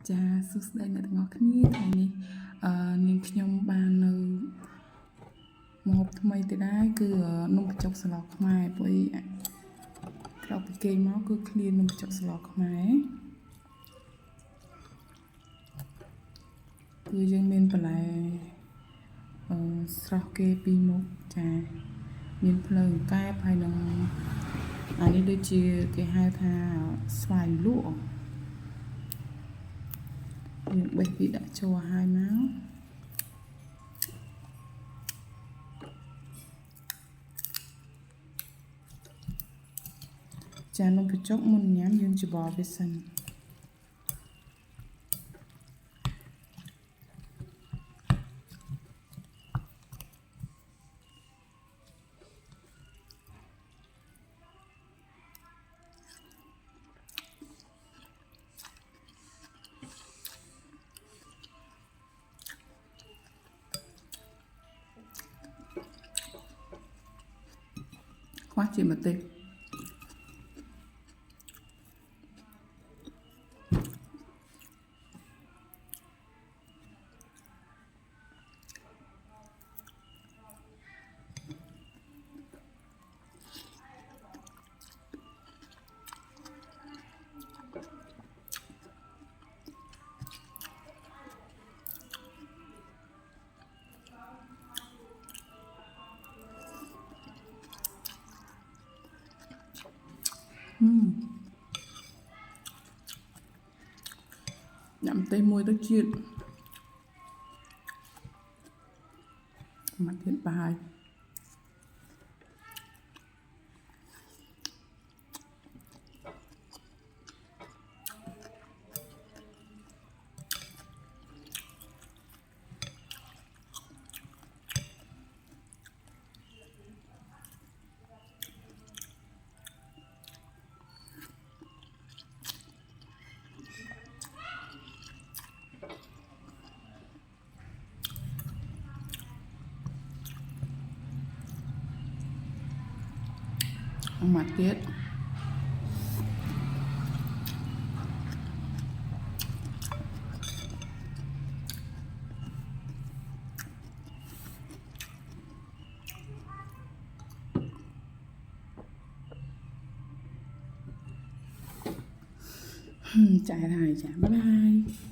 Cha súc đây là ngọc ní thầy ní nên nhom banនៅមកហូបថ្មីទៅដែរគឺនំបញ្ចុកស្លោកខ្មែរព្រោះក្រោកពីគេមកគឺឃ្លាននំបញ្ចុកស្លោកខ្មែរគឺយើងមានបន្លែស្រស់គេពីរមុខចាមានភ្លើងកែបហើយនឹងអានេះដូចជាគេហៅថាស្វាយលក់យើងបេះពីដាក់ចូលហើយមកចានំបញ្ចុកមុនញ៉ាំយើងច្បល់វាសិនខ្វះជាម្ទេសnhắm tay môi tới chuyện mặt hiện bài mặt tiết chạy này chả bye bye